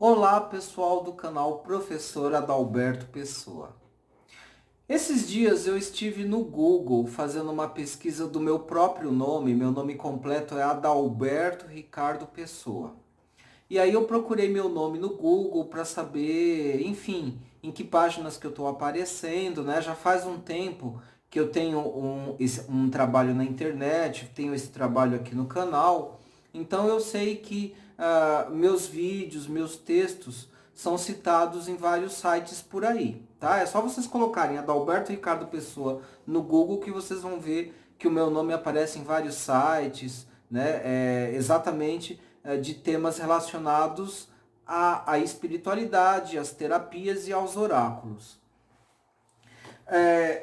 Olá, pessoal do canal Professor Adalberto Pessoa. Esses dias eu estive no Google fazendo uma pesquisa do meu próprio nome. Meu nome completo é Adalberto Ricardo Pessoa. E aí eu procurei meu nome no Google para saber, enfim, em que páginas que eu estou aparecendo, né? Já faz um tempo que eu tenho um trabalho na internet, tenho esse trabalho aqui no canal. Então eu sei que meus vídeos, meus textos são citados em vários sites por aí, tá? É só vocês colocarem Adalberto Ricardo Pessoa no Google que vocês vão ver que o meu nome aparece em vários sites, né? Exatamente de temas relacionados à espiritualidade, às terapias e aos oráculos.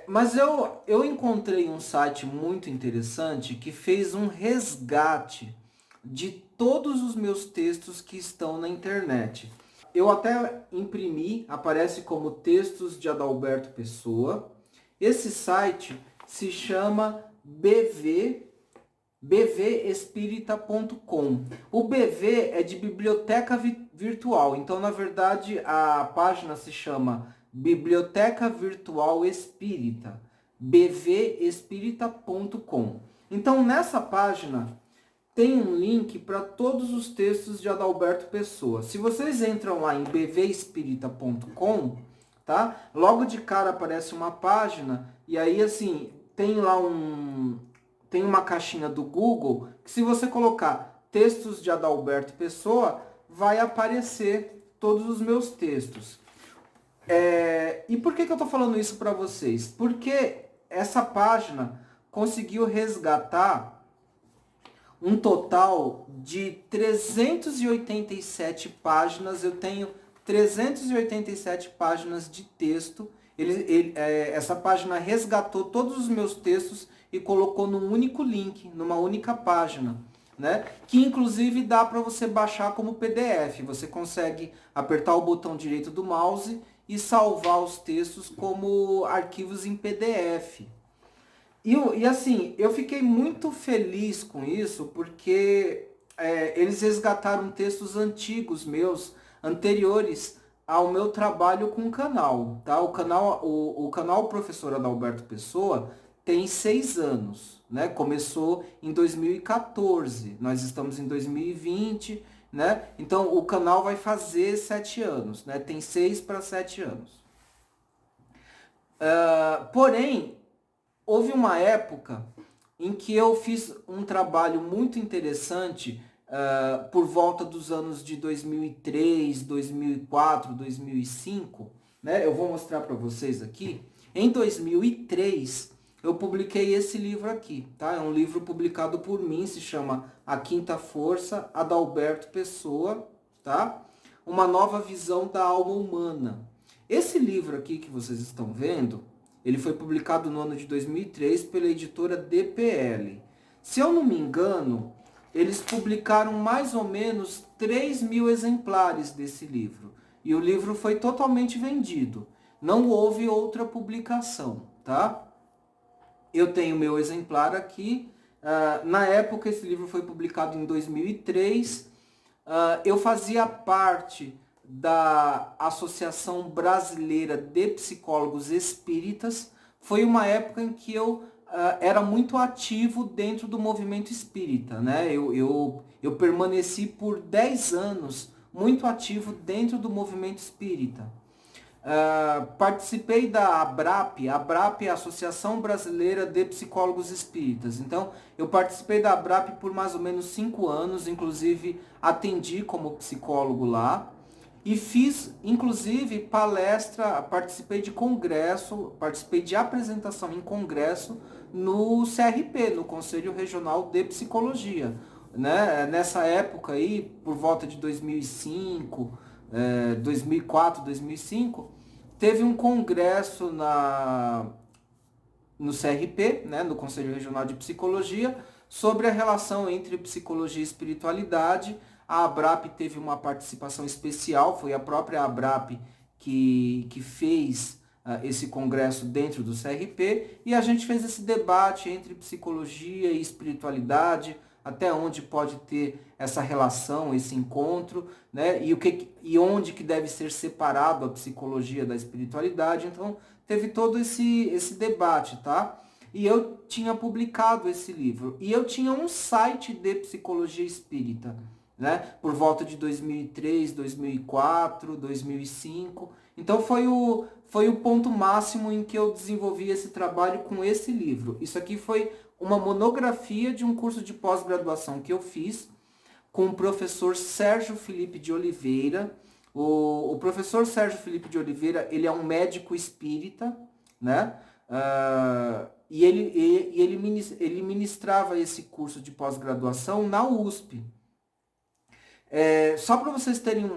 Mas eu encontrei um site muito interessante que fez um resgate de todos os meus textos que estão na internet. Eu até imprimi, aparece como Textos de Adalberto Pessoa. Esse site se chama bvespírita.com. O BV é de biblioteca virtual, então na verdade a página se chama Biblioteca Virtual Espírita, bvespírita.com. Então nessa página tem um link para todos os textos de Adalberto Pessoa. Se vocês entram lá em bvespírita.com, tá? Logo de cara aparece uma página e aí assim, tem uma caixinha do Google que se você colocar textos de Adalberto Pessoa, vai aparecer todos os meus textos. E por que eu estou falando isso para vocês? Porque essa página conseguiu resgatar um total de 387 páginas. Eu tenho 387 páginas de texto. Essa página resgatou todos os meus textos e colocou num único link, numa única página, né? Que inclusive dá para você baixar como PDF. Você consegue apertar o botão direito do mouse e salvar os textos como arquivos em PDF. E assim, eu fiquei muito feliz com isso, porque eles resgataram textos antigos meus, anteriores ao meu trabalho com o canal, tá? O canal Professor Adalberto Pessoa tem 6 anos, né? Começou em 2014, nós estamos em 2020, né? Então o canal vai fazer 7 anos, né? Tem 6 para 7 anos. Porém, houve uma época em que eu fiz um trabalho muito interessante por volta dos anos de 2003, 2004, 2005. Né? Eu vou mostrar para vocês aqui. Em 2003, eu publiquei esse livro aqui. Tá? É um livro publicado por mim, se chama A Quinta Força, Adalberto Pessoa. Tá? Uma nova visão da alma humana. Esse livro aqui que vocês estão vendo, ele foi publicado no ano de 2003 pela editora DPL. Se eu não me engano, eles publicaram mais ou menos 3.000 exemplares desse livro. E o livro foi totalmente vendido. Não houve outra publicação, tá? Eu tenho meu exemplar aqui. Na época, esse livro foi publicado em 2003. Eu fazia parte da Associação Brasileira de Psicólogos Espíritas. Foi uma época em que eu era muito ativo dentro do movimento espírita, né? Eu permaneci por 10 anos muito ativo dentro do movimento espírita. Participei da ABRAP. A ABRAP é a Associação Brasileira de Psicólogos Espíritas. Então, eu participei da ABRAP por mais ou menos 5 anos, inclusive atendi como psicólogo lá. E fiz, inclusive, palestra, participei de congresso, participei de apresentação em congresso no CRP, no Conselho Regional de Psicologia. Né? Nessa época aí, por volta de 2005, 2004, 2005, teve um congresso no CRP, né, no Conselho Regional de Psicologia, sobre a relação entre psicologia e espiritualidade. A ABRAP teve uma participação especial, foi a própria ABRAP que fez esse congresso dentro do CRP, e a gente fez esse debate entre psicologia e espiritualidade, até onde pode ter essa relação, esse encontro, né? E onde que deve ser separado a psicologia da espiritualidade. Então, teve todo esse debate, tá? E eu tinha publicado esse livro. E eu tinha um site de psicologia espírita, né? Por volta de 2003, 2004, 2005. Então foi o ponto máximo em que eu desenvolvi esse trabalho com esse livro. Isso aqui foi uma monografia de um curso de pós-graduação que eu fiz com o professor Sérgio Felipe de Oliveira. O professor Sérgio Felipe de Oliveira, ele é um médico espírita, né? Ele ministrava esse curso de pós-graduação na USP. Só para vocês terem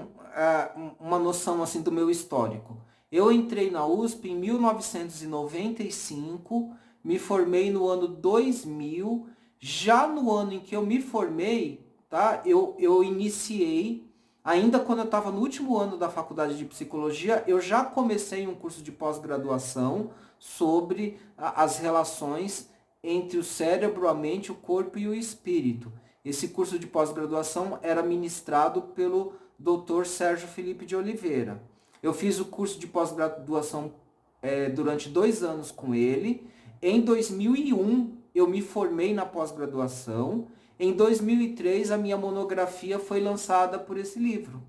uma noção assim do meu histórico. Eu entrei na USP em 1995, me formei no ano 2000. Já no ano em que eu me formei, tá? Eu iniciei, ainda quando eu estava no último ano da faculdade de psicologia, eu já comecei um curso de pós-graduação sobre as relações entre o cérebro, a mente, o corpo e o espírito. Esse curso de pós-graduação era ministrado pelo Dr. Sérgio Felipe de Oliveira. Eu fiz o curso de pós-graduação durante 2 anos com ele. Em 2001, eu me formei na pós-graduação. Em 2003, a minha monografia foi lançada por esse livro.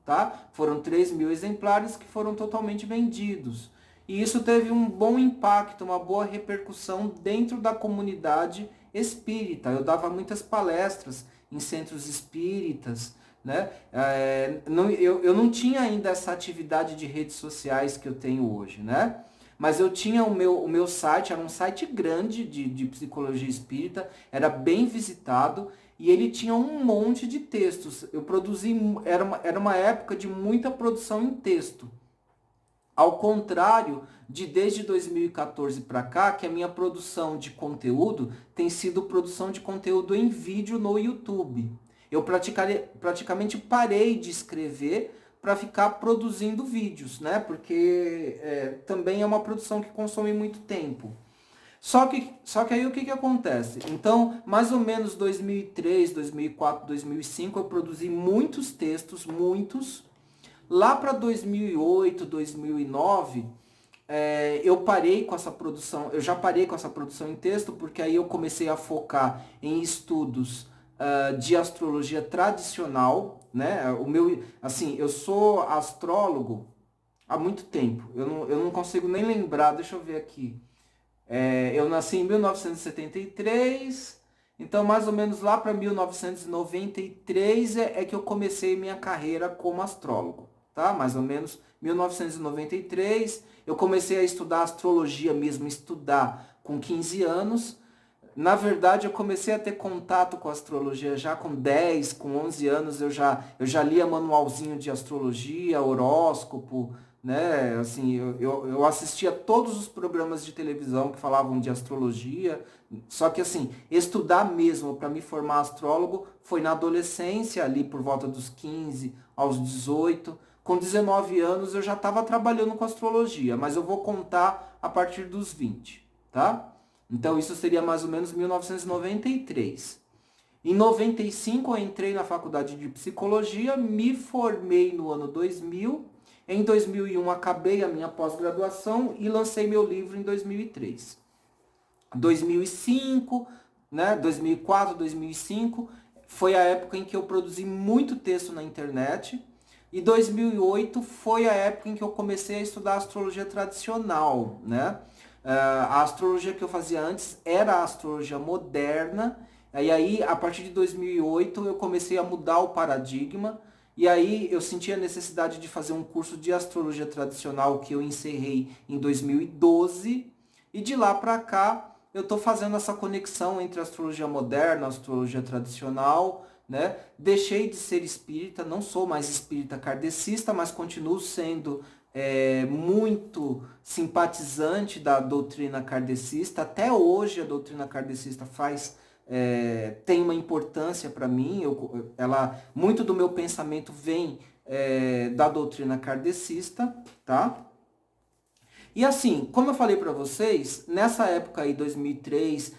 Tá? Foram 3.000 exemplares que foram totalmente vendidos. E isso teve um bom impacto, uma boa repercussão dentro da comunidade espírita. Eu dava muitas palestras em centros espíritas, né? Eu não tinha ainda essa atividade de redes sociais que eu tenho hoje, né? Mas eu tinha o meu site, era um site grande de psicologia espírita, era bem visitado e ele tinha um monte de textos. Eu produzi, era uma época de muita produção em texto. Ao contrário de desde 2014 para cá, que a minha produção de conteúdo tem sido produção de conteúdo em vídeo no YouTube. Eu praticamente parei de escrever para ficar produzindo vídeos, né? Porque também é uma produção que consome muito tempo. Só que aí o que acontece? Então, mais ou menos 2003, 2004, 2005, eu produzi muitos textos, muitos. Lá para 2008, 2009, eu parei com essa produção, eu já parei com essa produção em texto, porque aí eu comecei a focar em estudos de astrologia tradicional, né? Assim, eu sou astrólogo há muito tempo, eu não consigo nem lembrar, deixa eu ver aqui. Eu nasci em 1973, então mais ou menos lá para 1993 é que eu comecei minha carreira como astrólogo. Tá? Mais ou menos 1993, eu comecei a estudar astrologia mesmo, estudar com 15 anos. Na verdade, eu comecei a ter contato com a astrologia já com 10, com 11 anos, eu já lia manualzinho de astrologia, horóscopo, né? Assim, eu assistia todos os programas de televisão que falavam de astrologia, só que assim, estudar mesmo para me formar astrólogo foi na adolescência, ali por volta dos 15 aos 18. Com 19 anos eu já estava trabalhando com astrologia, mas eu vou contar a partir dos 20, tá? Então isso seria mais ou menos 1993. Em 95 eu entrei na faculdade de psicologia, me formei no ano 2000. Em 2001 acabei a minha pós-graduação e lancei meu livro em 2003. 2005, né, 2004, 2005 foi a época em que eu produzi muito texto na internet. E 2008 foi a época em que eu comecei a estudar astrologia tradicional, né? A astrologia que eu fazia antes era a astrologia moderna, e aí a partir de 2008 eu comecei a mudar o paradigma, e aí eu senti a necessidade de fazer um curso de astrologia tradicional que eu encerrei em 2012, e de lá para cá eu estou fazendo essa conexão entre a astrologia moderna, a astrologia tradicional, né? Deixei de ser espírita, não sou mais espírita kardecista, mas continuo sendo muito simpatizante da doutrina kardecista. Até hoje a doutrina kardecista tem uma importância para mim. Muito do meu pensamento vem da doutrina kardecista, tá? E assim, como eu falei para vocês, nessa época aí, 2003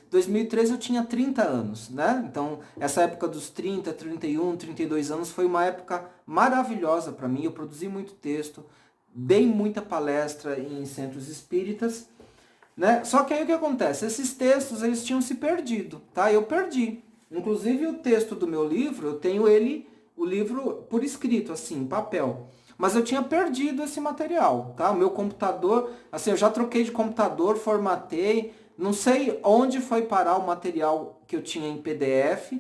eu tinha 30 anos, né? Então, essa época dos 30, 31, 32 anos foi uma época maravilhosa para mim. Eu produzi muito texto, dei muita palestra em centros espíritas, né? Só que aí o que acontece? Esses textos, eles tinham se perdido, tá? Eu perdi. Inclusive o texto do meu livro, eu tenho ele, o livro por escrito, assim, em papel. Mas eu tinha perdido esse material, tá? O meu computador, assim, eu já troquei de computador, formatei, não sei onde foi parar o material que eu tinha em PDF.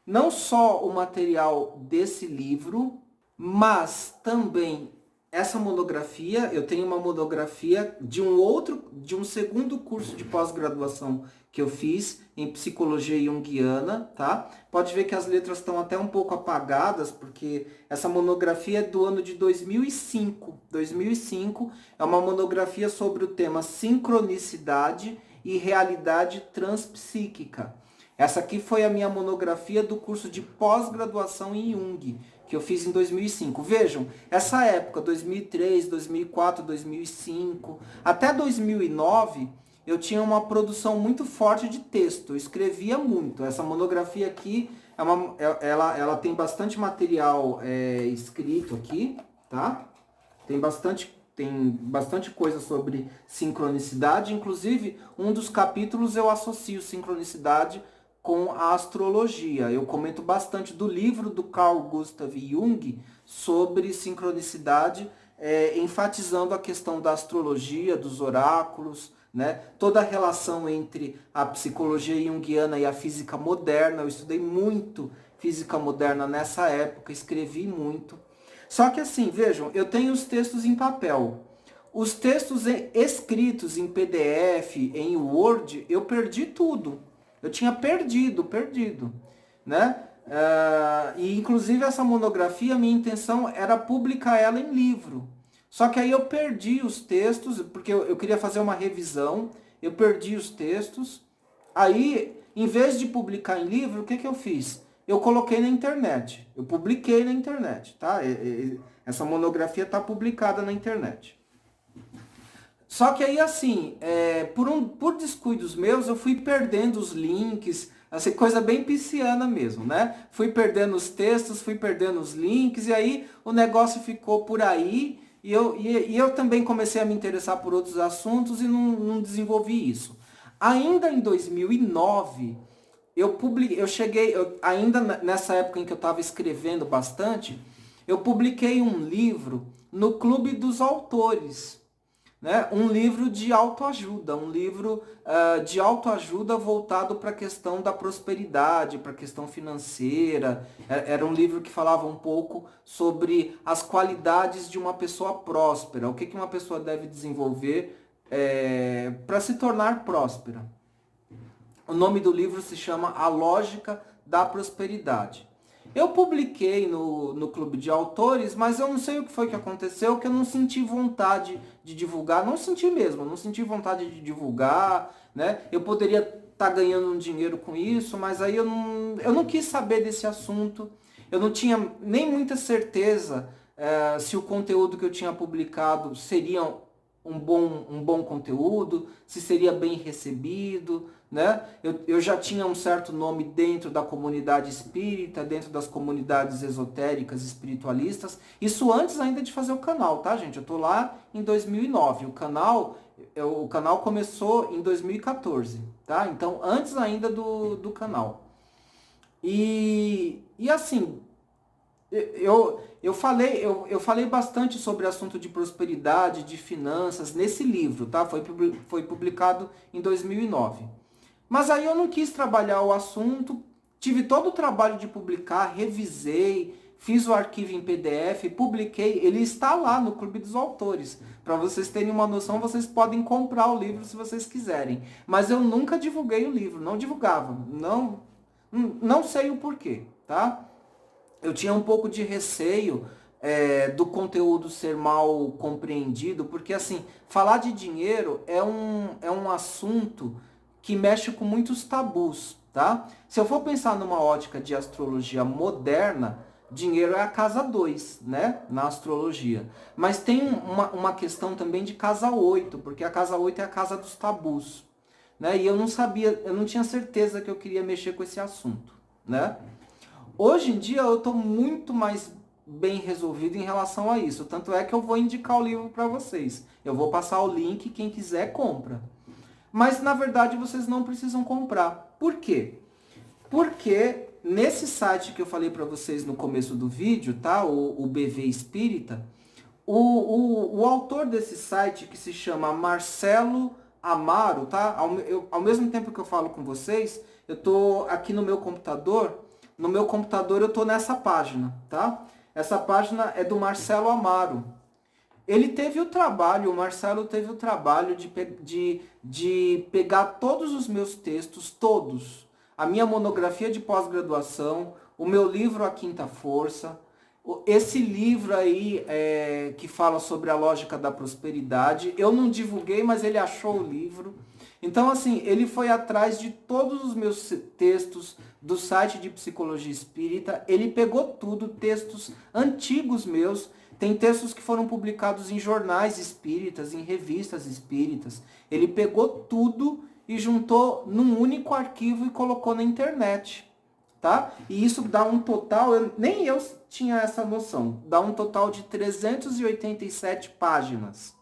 Não só o material desse livro, mas também essa monografia. Eu tenho uma monografia de um segundo curso de pós-graduação que eu fiz em psicologia junguiana, tá? Pode ver que as letras estão até um pouco apagadas, porque essa monografia é do ano de 2005. 2005 é uma monografia sobre o tema sincronicidade e realidade transpsíquica. Essa aqui foi a minha monografia do curso de pós-graduação em Jung, que eu fiz em 2005. Vejam, essa época, 2003, 2004, 2005, até 2009, eu tinha uma produção muito forte de texto, eu escrevia muito. Essa monografia aqui, ela tem bastante material escrito aqui, tá? Tem bastante coisa sobre sincronicidade. Inclusive, um dos capítulos eu associo sincronicidade com a astrologia. Eu comento bastante do livro do Carl Gustav Jung sobre sincronicidade, enfatizando a questão da astrologia, dos oráculos, né? Toda a relação entre a psicologia junguiana e a física moderna. Eu estudei muito física moderna nessa época, escrevi muito. Só que assim, vejam, eu tenho os textos em papel. Os textos escritos em PDF, em Word, eu perdi tudo. Eu tinha perdido, né? E inclusive essa monografia, minha intenção era publicar ela em livro. Só que aí eu perdi os textos, porque eu queria fazer uma revisão, eu perdi os textos. Aí, em vez de publicar em livro, o que eu fiz? Eu coloquei na internet, eu publiquei na internet, tá? Essa monografia está publicada na internet. Só que aí, assim, por descuidos meus, eu fui perdendo os links, assim, coisa bem pisciana mesmo, né? Fui perdendo os textos, fui perdendo os links, e aí o negócio ficou por aí, e eu também comecei a me interessar por outros assuntos e não desenvolvi isso. Ainda em 2009, ainda nessa época em que eu estava escrevendo bastante, eu publiquei um livro no Clube dos Autores, né? Um livro de autoajuda, um livro de autoajuda voltado para a questão da prosperidade, para a questão financeira. Era um livro que falava um pouco sobre as qualidades de uma pessoa próspera, o que uma pessoa deve desenvolver para se tornar próspera. O nome do livro se chama A Lógica da Prosperidade. Eu publiquei no Clube de Autores, mas eu não sei o que foi que aconteceu, que eu não senti vontade de divulgar. Não senti mesmo, não senti vontade de divulgar, né? Eu poderia estar ganhando um dinheiro com isso, mas aí eu não quis saber desse assunto. Eu não tinha nem muita certeza se o conteúdo que eu tinha publicado seria um bom conteúdo, se seria bem recebido, né? Eu já tinha um certo nome dentro da comunidade espírita, dentro das comunidades esotéricas, espiritualistas. Isso antes ainda de fazer o canal, tá, gente? Eu tô lá em 2009. O canal começou em 2014, tá? Então, antes ainda do canal. E assim, eu falei bastante sobre assunto de prosperidade, de finanças, nesse livro, tá? Foi publicado em 2009. Mas aí eu não quis trabalhar o assunto, tive todo o trabalho de publicar, revisei, fiz o arquivo em PDF, publiquei, ele está lá no Clube dos Autores. Para vocês terem uma noção, vocês podem comprar o livro se vocês quiserem. Mas eu nunca divulguei o livro, não divulgava, não sei o porquê, tá? Eu tinha um pouco de receio do conteúdo ser mal compreendido, porque assim, falar de dinheiro é um assunto que mexe com muitos tabus, tá? Se eu for pensar numa ótica de astrologia moderna, Dinheiro é a casa 2, né? Na astrologia. Mas tem uma questão também de casa 8, porque a casa 8 é a casa dos tabus. Né? E eu não sabia, eu não tinha certeza que eu queria mexer com esse assunto. Né? Hoje em dia eu estou muito mais bem resolvido em relação a isso. Tanto é que eu vou indicar o livro para vocês. Eu vou passar o link, quem quiser compra. Mas na verdade vocês não precisam comprar. Por quê? Porque nesse site que eu falei para vocês no começo do vídeo, tá? O BV Espírita, o autor desse site, que se chama Marcelo Amaro, tá? Ao mesmo tempo que eu falo com vocês, eu tô aqui no meu computador. No meu computador eu tô nessa página, tá? Essa página é do Marcelo Amaro. Ele teve o trabalho, o Marcelo teve o trabalho de pegar todos os meus textos, todos, a minha monografia de pós-graduação, o meu livro A Quinta Força, esse livro aí que fala sobre a lógica da prosperidade. Eu não divulguei, mas ele achou o livro. Então, assim, ele foi atrás de todos os meus textos do site de Psicologia Espírita. Ele pegou tudo, textos antigos meus. Tem textos que foram publicados em jornais espíritas, em revistas espíritas. Ele pegou tudo e juntou num único arquivo e colocou na internet. Tá? E isso dá um total, nem eu tinha essa noção, dá um total de 387 páginas.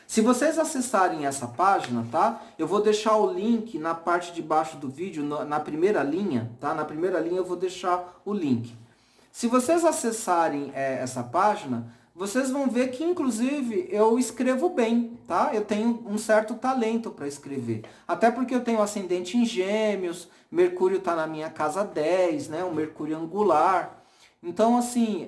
Se vocês acessarem essa página, tá? Eu vou deixar o link na parte de baixo do vídeo, na primeira linha, tá? Na primeira linha eu vou deixar o link. Se vocês acessarem essa página, vocês vão ver que, inclusive, eu escrevo bem, tá? Eu tenho um certo talento para escrever. Até porque eu tenho ascendente em Gêmeos, Mercúrio está na minha casa 10, né? Um Mercúrio angular. Então, assim,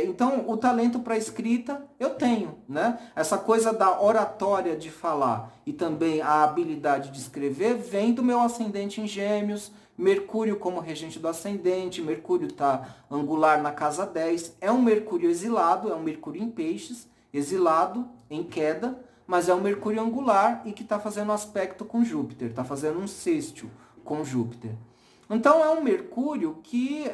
então o talento para escrita eu tenho, né? Essa coisa da oratória de falar e também a habilidade de escrever vem do meu ascendente em Gêmeos, Mercúrio como regente do ascendente, Mercúrio está angular na casa 10, é um Mercúrio exilado, é um Mercúrio em peixes, exilado, em queda, mas é um Mercúrio angular e que está fazendo aspecto com Júpiter, está fazendo um sextil com Júpiter. Então é um Mercúrio que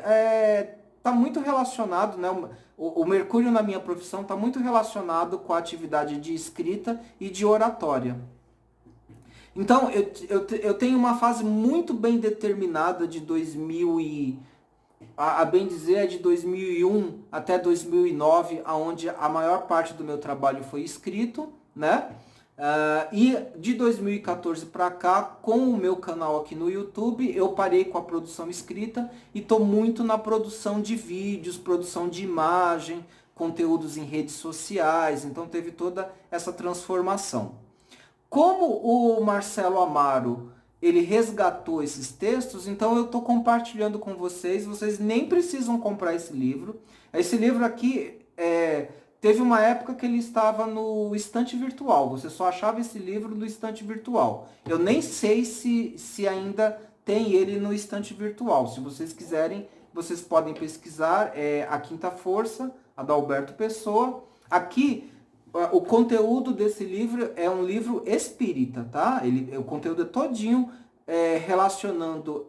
está muito relacionado, né? O Mercúrio na minha profissão está muito relacionado com a atividade de escrita e de oratória. Então, eu tenho uma fase muito bem determinada de 2000 e... A bem dizer, é de 2001 até 2009, onde a maior parte do meu trabalho foi escrito, né? E de 2014 para cá, com o meu canal aqui no YouTube, eu parei com a produção escrita e estou muito na produção de vídeos, produção de imagem, conteúdos em redes sociais. Então teve toda essa transformação. Como o Marcelo Amaro, ele resgatou esses textos, então eu estou compartilhando com vocês. Vocês nem precisam comprar esse livro. Esse livro aqui, teve uma época que ele estava no estante virtual. Você só achava esse livro no estante virtual. Eu nem sei se ainda tem ele no estante virtual. Se vocês quiserem, vocês podem pesquisar. A Quinta Força, Adalberto Pessoa. Aqui... O conteúdo desse livro é um livro espírita, tá? O conteúdo é todinho relacionando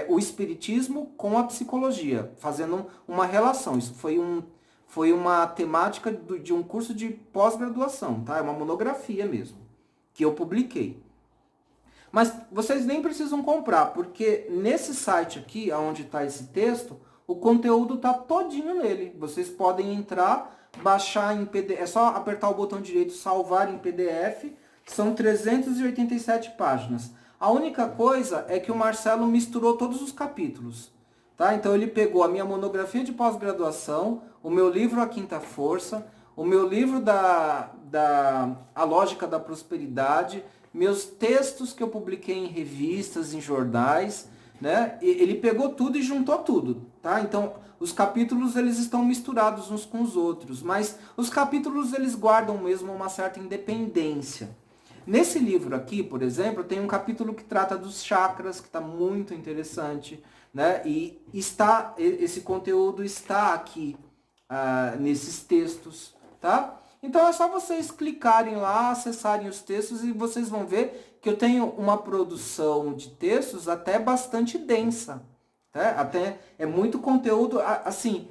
o espiritismo com a psicologia, fazendo uma relação. Isso foi uma temática de um curso de pós-graduação, tá? É uma monografia mesmo, que eu publiquei. Mas vocês nem precisam comprar, porque nesse site aqui, onde está esse texto, o conteúdo está todinho nele. Vocês podem entrar... baixar em PDF, é só apertar o botão direito, salvar em PDF, são 387 páginas. A única coisa é que o Marcelo misturou todos os capítulos, tá? Então ele pegou a minha monografia de pós-graduação, o meu livro A Quinta Força, o meu livro A Lógica da Prosperidade, meus textos que eu publiquei em revistas, em jornais, né? Ele pegou tudo e juntou tudo, tá? Então, os capítulos eles estão misturados uns com os outros, mas os capítulos eles guardam mesmo uma certa independência. Nesse livro aqui, por exemplo, tem um capítulo que trata dos chakras, que está muito interessante, né? E esse conteúdo está aqui nesses textos, tá? Então é só vocês clicarem lá, acessarem os textos e vocês vão ver que eu tenho uma produção de textos até bastante densa, tá? Até é muito conteúdo, assim,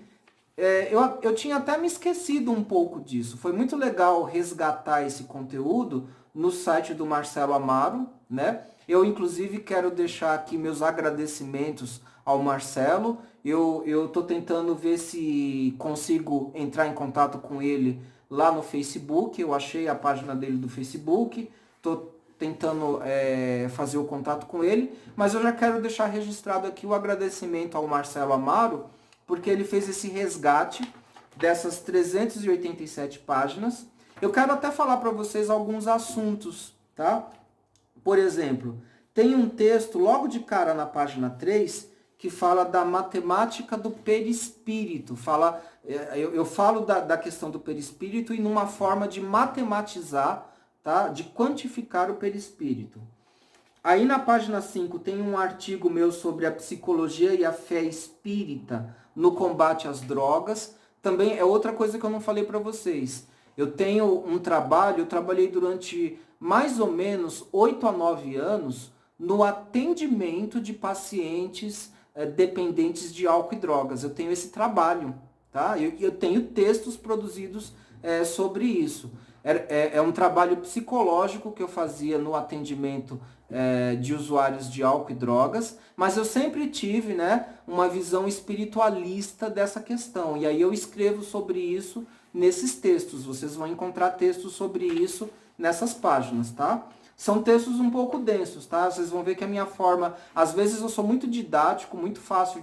eu tinha até me esquecido um pouco disso. Foi muito legal resgatar esse conteúdo no site do Marcelo Amaro, né? Eu, inclusive, quero deixar aqui meus agradecimentos ao Marcelo. Eu estou tentando ver se consigo entrar em contato com ele lá no Facebook. Eu achei a página dele do Facebook. Estou tentando fazer o contato com ele. Mas eu já quero deixar registrado aqui o agradecimento ao Marcelo Amaro, porque ele fez esse resgate dessas 387 páginas. Eu quero até falar para vocês alguns assuntos, tá? Por exemplo, tem um texto logo de cara na página 3 que fala da matemática do perispírito. Eu falo da questão do perispírito e numa forma de matematizar, tá? De quantificar o perispírito. Aí na página 5 tem um artigo meu sobre a psicologia e a fé espírita no combate às drogas. Também é outra coisa que eu não falei para vocês. Eu tenho um trabalho, eu trabalhei durante mais ou menos 8 a 9 anos no atendimento de pacientes dependentes de álcool e drogas. Eu tenho esse trabalho, tá? Eu tenho textos produzidos sobre isso. É um trabalho psicológico que eu fazia no atendimento de usuários de álcool e drogas, mas eu sempre tive, né, uma visão espiritualista dessa questão. E aí eu escrevo sobre isso nesses textos. Vocês vão encontrar textos sobre isso nessas páginas, tá? São textos um pouco densos, tá? Vocês vão ver que a minha forma... Às vezes eu sou muito didático, muito fácil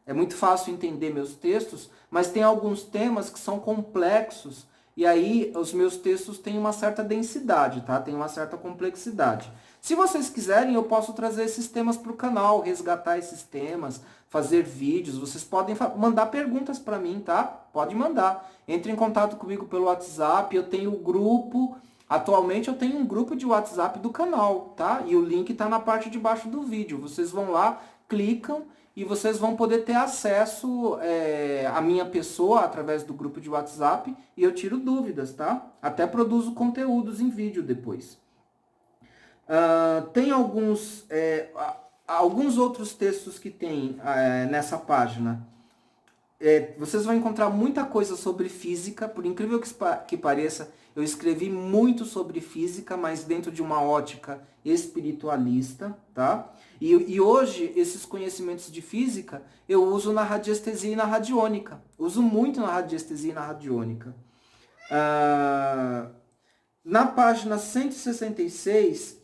é muito fácil entender meus textos, mas tem alguns temas que são complexos, e aí os meus textos têm uma certa densidade, tá? Tem uma certa complexidade. Se vocês quiserem, eu posso trazer esses temas para o canal, resgatar esses temas, fazer vídeos. Vocês podem mandar perguntas para mim, tá? Pode mandar. Entre em contato comigo pelo WhatsApp. Eu tenho o grupo. Atualmente eu tenho um grupo de WhatsApp do canal, tá? E o link está na parte de baixo do vídeo. Vocês vão lá, clicam e vocês vão poder ter acesso à minha pessoa através do grupo de WhatsApp e eu tiro dúvidas, tá? Até produzo conteúdos em vídeo depois. Tem alguns outros textos que tem nessa página. Vocês vão encontrar muita coisa sobre física, por incrível que pareça, eu escrevi muito sobre física, mas dentro de uma ótica espiritualista, tá? E hoje, esses conhecimentos de física, eu uso na radiestesia e na radiônica. Uso muito na radiestesia e na radiônica. Na página 166,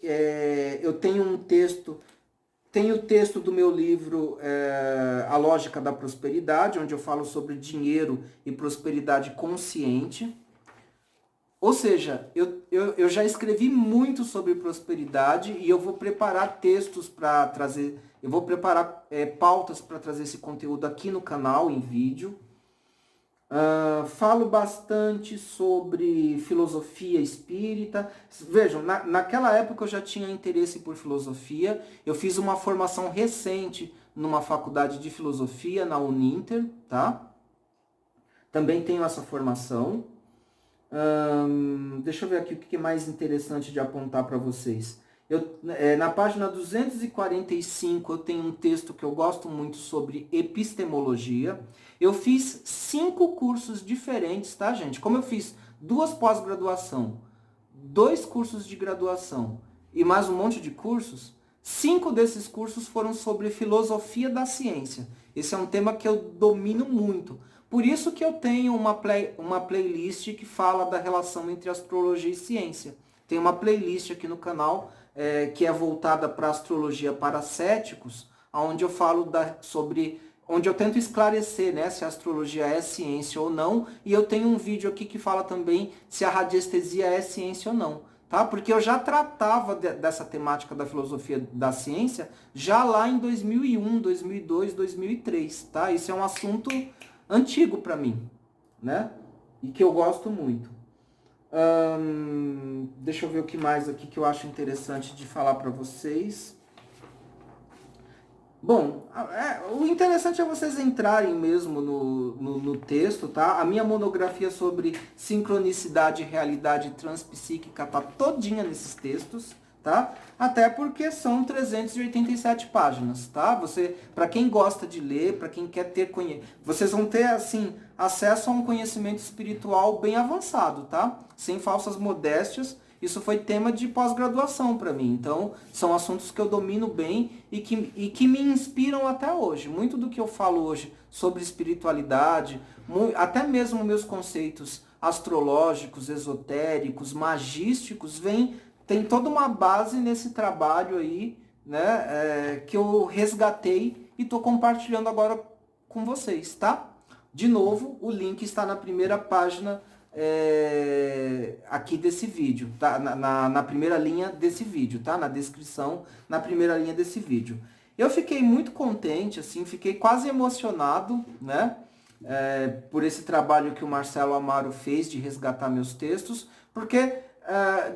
eu tenho um texto... Tem o texto do meu livro A Lógica da Prosperidade, onde eu falo sobre dinheiro e prosperidade consciente. Ou seja, eu já escrevi muito sobre prosperidade e eu vou preparar textos para trazer, eu vou preparar pautas para trazer esse conteúdo aqui no canal, em vídeo. Falo bastante sobre filosofia espírita. Vejam, naquela época eu já tinha interesse por filosofia. Eu fiz uma formação recente numa faculdade de filosofia, na Uninter, tá? Também tenho essa formação. Deixa eu ver aqui o que é mais interessante de apontar para vocês. Na página 245 eu tenho um texto que eu gosto muito sobre epistemologia. Eu fiz 5 cursos diferentes, tá, gente? Como eu fiz 2 pós-graduação, 2 cursos de graduação e mais um monte de cursos, 5 desses cursos foram sobre filosofia da ciência. Esse é um tema que eu domino muito. Por isso que eu tenho uma playlist que fala da relação entre astrologia e ciência. Tem uma playlist aqui no canal que é voltada para astrologia para céticos, onde eu falo onde eu tento esclarecer, né, se a astrologia é ciência ou não, e eu tenho um vídeo aqui que fala também se a radiestesia é ciência ou não, tá? Porque eu já tratava dessa temática da filosofia da ciência já lá em 2001, 2002, 2003, tá? Isso é um assunto antigo para mim, né? E que eu gosto muito. Deixa eu ver o que mais aqui que eu acho interessante de falar para vocês. Bom, o interessante é vocês entrarem mesmo no texto, tá? A minha monografia sobre sincronicidade e realidade transpsíquica tá todinha nesses textos, tá? Até porque são 387 páginas, tá? Você, para quem gosta de ler, para quem quer ter vocês vão ter assim acesso a um conhecimento espiritual bem avançado, tá? Sem falsas modéstias. Isso foi tema de pós-graduação para mim. Então, são assuntos que eu domino bem e que me inspiram até hoje. Muito do que eu falo hoje sobre espiritualidade, até mesmo meus conceitos astrológicos, esotéricos, magísticos, tem toda uma base nesse trabalho aí, né, que eu resgatei e estou compartilhando agora com vocês, tá? De novo, o link está na primeira página aqui desse vídeo, tá? Na primeira linha desse vídeo, tá? Na descrição, na primeira linha desse vídeo. Eu fiquei muito contente, assim, fiquei quase emocionado, né? Por esse trabalho que o Marcelo Amaro fez de resgatar meus textos, porque,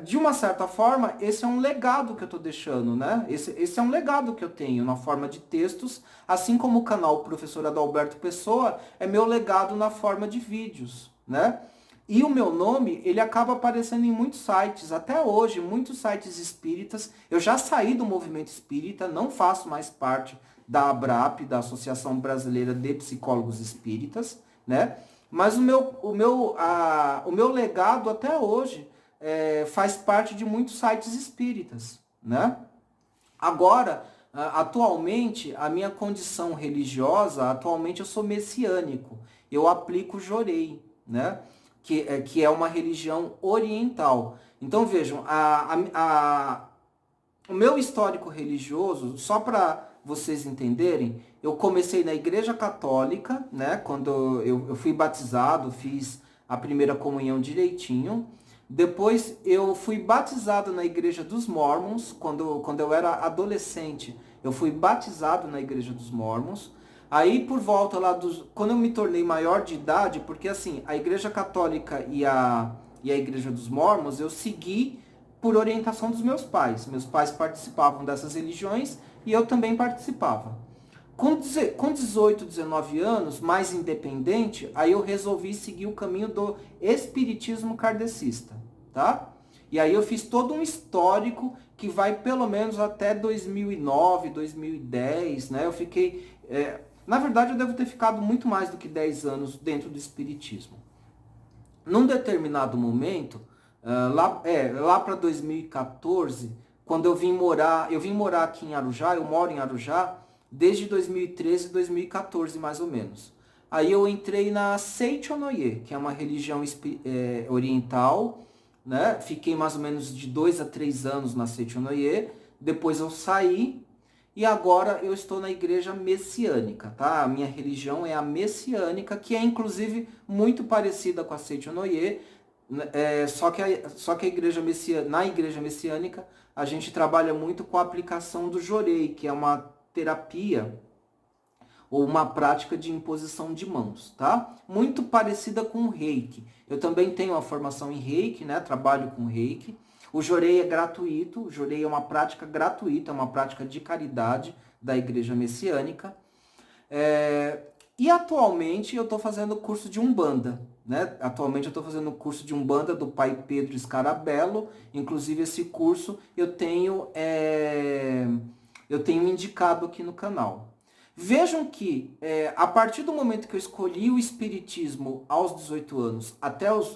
de uma certa forma, esse é um legado que eu estou deixando, né? Esse é um legado que eu tenho na forma de textos, assim como o canal Professor Adalberto Pessoa é meu legado na forma de vídeos, né? E o meu nome, ele acaba aparecendo em muitos sites, até hoje, muitos sites espíritas. Eu já saí do movimento espírita, não faço mais parte da ABRAP, da Associação Brasileira de Psicólogos Espíritas, né? Mas o meu legado até hoje faz parte de muitos sites espíritas, né? Agora, atualmente, a minha condição religiosa, atualmente eu sou messiânico. Eu aplico Jorei, né? Que é uma religião oriental. Então vejam, o meu histórico religioso, só para vocês entenderem, eu comecei na Igreja Católica, né? Quando eu fui batizado, fiz a primeira comunhão direitinho. Depois eu fui batizado na Igreja dos Mormons, quando eu era adolescente. Eu fui batizado na Igreja dos Mormons. Aí por volta lá quando eu me tornei maior de idade, porque assim, a Igreja Católica e a Igreja dos Mormons, eu segui por orientação dos meus pais. Meus pais participavam dessas religiões e eu também participava. Com 18, 19 anos, mais independente, aí eu resolvi seguir o caminho do espiritismo kardecista, tá? E aí eu fiz todo um histórico que vai pelo menos até 2009, 2010, né? Eu fiquei... na verdade, eu devo ter ficado muito mais do que 10 anos dentro do espiritismo. Num determinado momento, lá para 2014, quando eu vim morar aqui em Arujá, eu moro em Arujá desde 2013, 2014 mais ou menos. Aí eu entrei na Seichonoye, que é uma religião oriental, né? Fiquei mais ou menos de 2 a 3 anos na Seichonoye, depois eu saí e agora eu estou na igreja messiânica, tá? A minha religião é a messiânica, que é inclusive muito parecida com a Seichonoye, só que a igreja na igreja messiânica a gente trabalha muito com a aplicação do Jorei, que é uma terapia ou uma prática de imposição de mãos, tá? Muito parecida com o Reiki. Eu também tenho uma formação em Reiki, né? Trabalho com Reiki. O Jorei é gratuito, o Jorei é uma prática gratuita, é uma prática de caridade da Igreja Messiânica. E atualmente eu estou fazendo o curso de Umbanda, né? Atualmente eu estou fazendo o curso de Umbanda do Pai Pedro Scarabello. Inclusive esse curso eu tenho indicado aqui no canal. Vejam que, a partir do momento que eu escolhi o Espiritismo aos 18 anos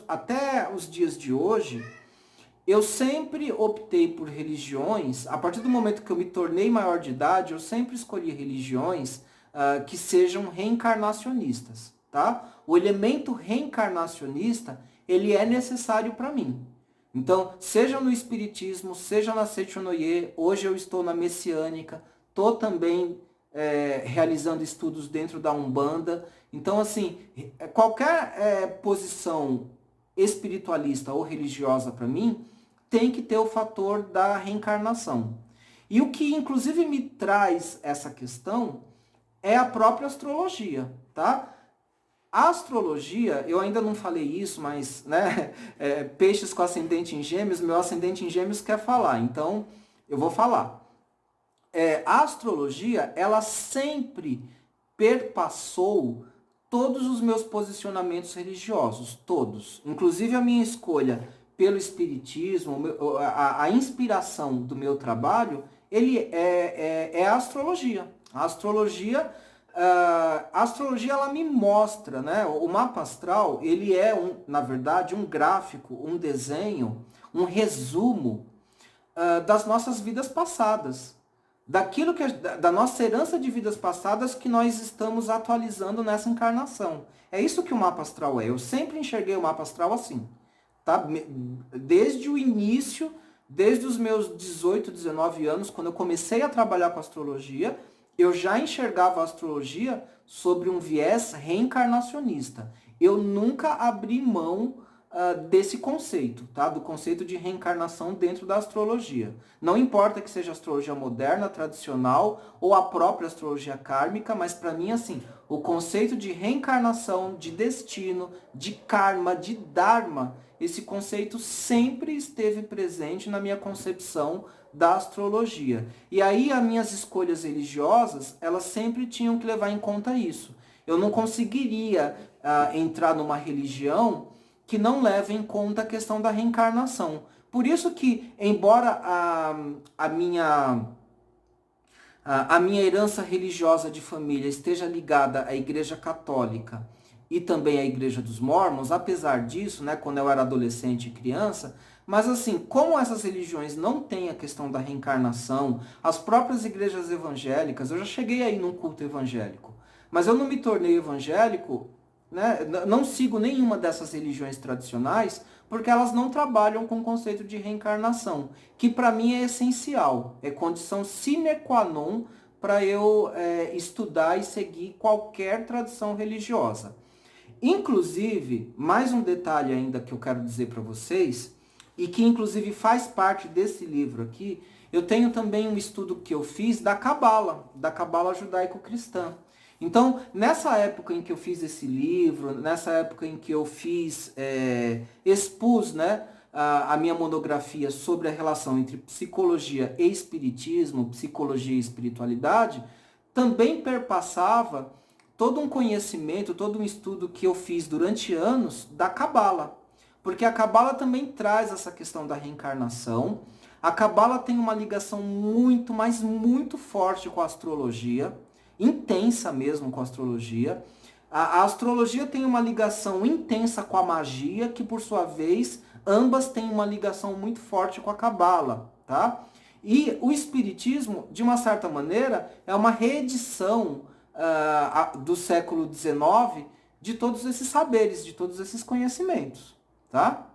até os dias de hoje, eu sempre optei por religiões, a partir do momento que eu me tornei maior de idade, eu sempre escolhi religiões que sejam reencarnacionistas, tá? O elemento reencarnacionista, ele é necessário para mim. Então, seja no Espiritismo, seja na Seichonoye, hoje eu estou na Messiânica, estou também realizando estudos dentro da Umbanda. Então, assim, qualquer posição espiritualista ou religiosa para mim tem que ter o fator da reencarnação. E o que inclusive me traz essa questão é a própria astrologia, tá? A astrologia, eu ainda não falei isso, mas, né, peixes com ascendente em gêmeos, meu ascendente em gêmeos quer falar, então eu vou falar. A astrologia, ela sempre perpassou todos os meus posicionamentos religiosos, todos. Inclusive a minha escolha pelo Espiritismo, a inspiração do meu trabalho, ele é a astrologia. A astrologia ela me mostra, né? O mapa astral, ele é, na verdade, um gráfico, um desenho, um resumo das nossas vidas passadas. Daquilo da nossa herança de vidas passadas que nós estamos atualizando nessa encarnação. É isso que o mapa astral é. Eu sempre enxerguei o mapa astral assim. Tá? Desde o início, desde os meus 18, 19 anos, quando eu comecei a trabalhar com astrologia, eu já enxergava a astrologia sobre um viés reencarnacionista. Eu nunca abri mão desse conceito, tá? Do conceito de reencarnação dentro da astrologia. Não importa que seja astrologia moderna, tradicional ou a própria astrologia kármica, mas para mim, assim, o conceito de reencarnação, de destino, de karma, de dharma, esse conceito sempre esteve presente na minha concepção da astrologia. E aí as minhas escolhas religiosas, elas sempre tinham que levar em conta isso. Eu não conseguiria entrar numa religião que não leva em conta a questão da reencarnação. Por isso que, embora a minha herança religiosa de família esteja ligada à Igreja Católica e também à Igreja dos Mórmons, apesar disso, né, quando eu era adolescente e criança, mas assim, como essas religiões não têm a questão da reencarnação, as próprias igrejas evangélicas, eu já cheguei aí num culto evangélico, mas eu não me tornei evangélico, né, não sigo nenhuma dessas religiões tradicionais, porque elas não trabalham com o conceito de reencarnação, que para mim é essencial, é condição sine qua non para eu estudar e seguir qualquer tradição religiosa. Inclusive, mais um detalhe ainda que eu quero dizer para vocês, e que inclusive faz parte desse livro aqui, eu tenho também um estudo que eu fiz da Cabala judaico-cristã. Então, nessa época em que eu fiz esse livro, nessa época em que eu expus, né, a minha monografia sobre a relação entre psicologia e espiritismo, psicologia e espiritualidade, também perpassava todo um conhecimento, todo um estudo que eu fiz durante anos da Cabala. Porque a Cabala também traz essa questão da reencarnação. A Cabala tem uma ligação muito, mas muito forte com a astrologia, intensa mesmo com a astrologia. A astrologia tem uma ligação intensa com a magia, que por sua vez, ambas têm uma ligação muito forte com a Cabala, tá? E o espiritismo, de uma certa maneira, é uma reedição do século XIX de todos esses saberes, de todos esses conhecimentos, tá?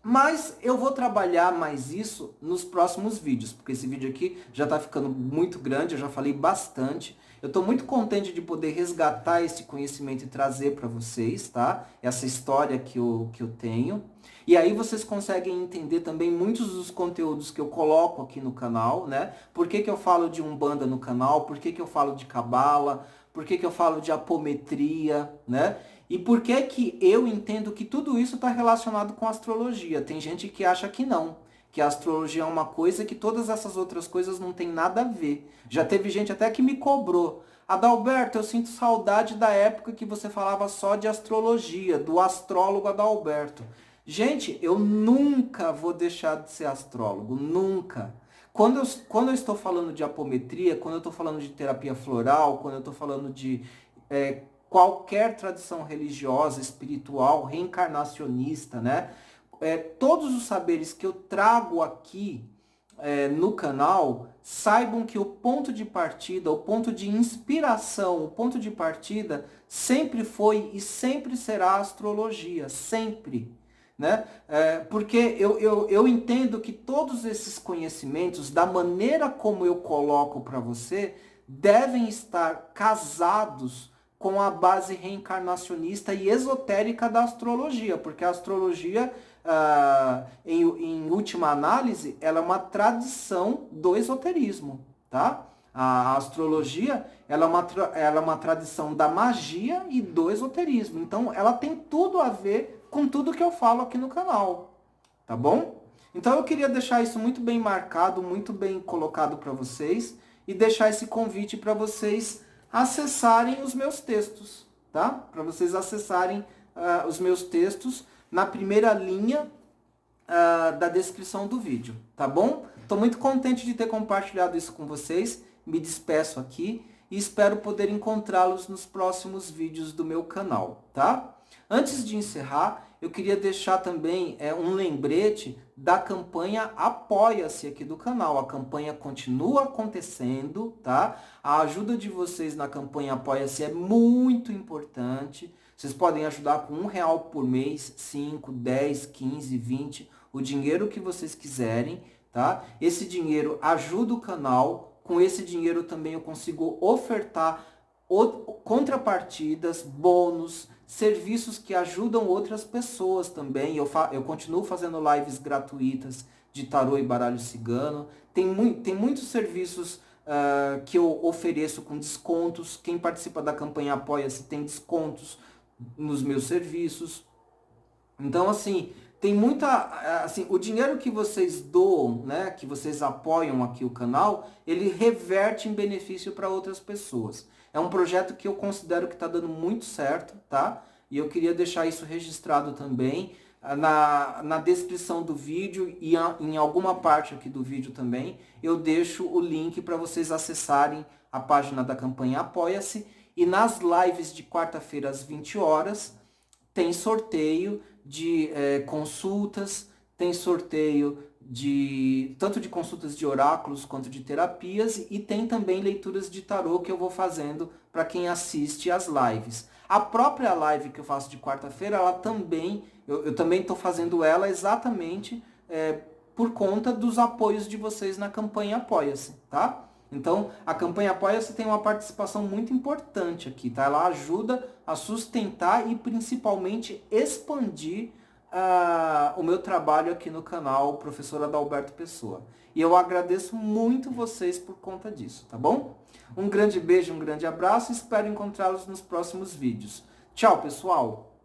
Mas eu vou trabalhar mais isso nos próximos vídeos, porque esse vídeo aqui já está ficando muito grande, eu já falei bastante. Eu estou muito contente de poder resgatar esse conhecimento e trazer para vocês, tá? Essa história que eu tenho. E aí vocês conseguem entender também muitos dos conteúdos que eu coloco aqui no canal, né? Por que eu falo de Umbanda no canal, por que eu falo de Cabala, por que eu falo de apometria, né? E por que eu entendo que tudo isso está relacionado com astrologia? Tem gente que acha que não, que a astrologia é uma coisa que todas essas outras coisas não tem nada a ver. Já teve gente até que me cobrou. Adalberto, eu sinto saudade da época que você falava só de astrologia, do astrólogo Adalberto. Gente, eu nunca vou deixar de ser astrólogo, nunca. Quando eu estou falando de apometria, quando eu estou falando de terapia floral, quando eu estou falando de qualquer tradição religiosa, espiritual, reencarnacionista, né? Todos os saberes que eu trago aqui no canal, saibam que o ponto de partida, o ponto de inspiração, o ponto de partida sempre foi e sempre será a astrologia, sempre. Né? Porque eu entendo que todos esses conhecimentos, da maneira como eu coloco para você, devem estar casados com a base reencarnacionista e esotérica da astrologia, porque a astrologia, em última análise, ela é uma tradição do esoterismo, tá? A astrologia, ela é uma tradição da magia e do esoterismo, então ela tem tudo a ver com tudo que eu falo aqui no canal, tá bom? Então eu queria deixar isso muito bem marcado, muito bem colocado para vocês e deixar esse convite para vocês acessarem os meus textos, tá? Para vocês acessarem os meus textos. Na primeira linha da descrição do vídeo, tá bom? Estou muito contente de ter compartilhado isso com vocês, me despeço aqui e espero poder encontrá-los nos próximos vídeos do meu canal, tá? Antes de encerrar, eu queria deixar também um lembrete da campanha Apoia-se aqui do canal. A campanha continua acontecendo, tá? A ajuda de vocês na campanha Apoia-se é muito importante. Vocês podem ajudar com R$1 por mês, 5, 10, 15, 20, o dinheiro que vocês quiserem, tá? Esse dinheiro ajuda o canal. Com esse dinheiro também eu consigo ofertar contrapartidas, bônus, serviços que ajudam outras pessoas também. Eu continuo fazendo lives gratuitas de tarô e baralho cigano. Tem muitos serviços que eu ofereço com descontos. Quem participa da campanha Apoia-se tem descontos nos meus serviços. Então, assim, tem muita... Assim, o dinheiro que vocês doam, né, que vocês apoiam aqui o canal, ele reverte em benefício para outras pessoas. É um projeto que eu considero que está dando muito certo, tá? E eu queria deixar isso registrado também. Na descrição do vídeo e em alguma parte aqui do vídeo também, eu deixo o link para vocês acessarem a página da campanha Apoia-se. E nas lives de quarta-feira às 20 horas, tem sorteio de consultas, tem sorteio tanto de consultas de oráculos quanto de terapias, e tem também leituras de tarô que eu vou fazendo para quem assiste às lives. A própria live que eu faço de quarta-feira, ela também, eu também estou fazendo ela exatamente por conta dos apoios de vocês na campanha Apoia-se, tá? Então, a campanha Apoia-se tem uma participação muito importante aqui, tá? Ela ajuda a sustentar e principalmente expandir o meu trabalho aqui no canal Professor Adalberto Pessoa. E eu agradeço muito vocês por conta disso, tá bom? Um grande beijo, um grande abraço e espero encontrá-los nos próximos vídeos. Tchau, pessoal!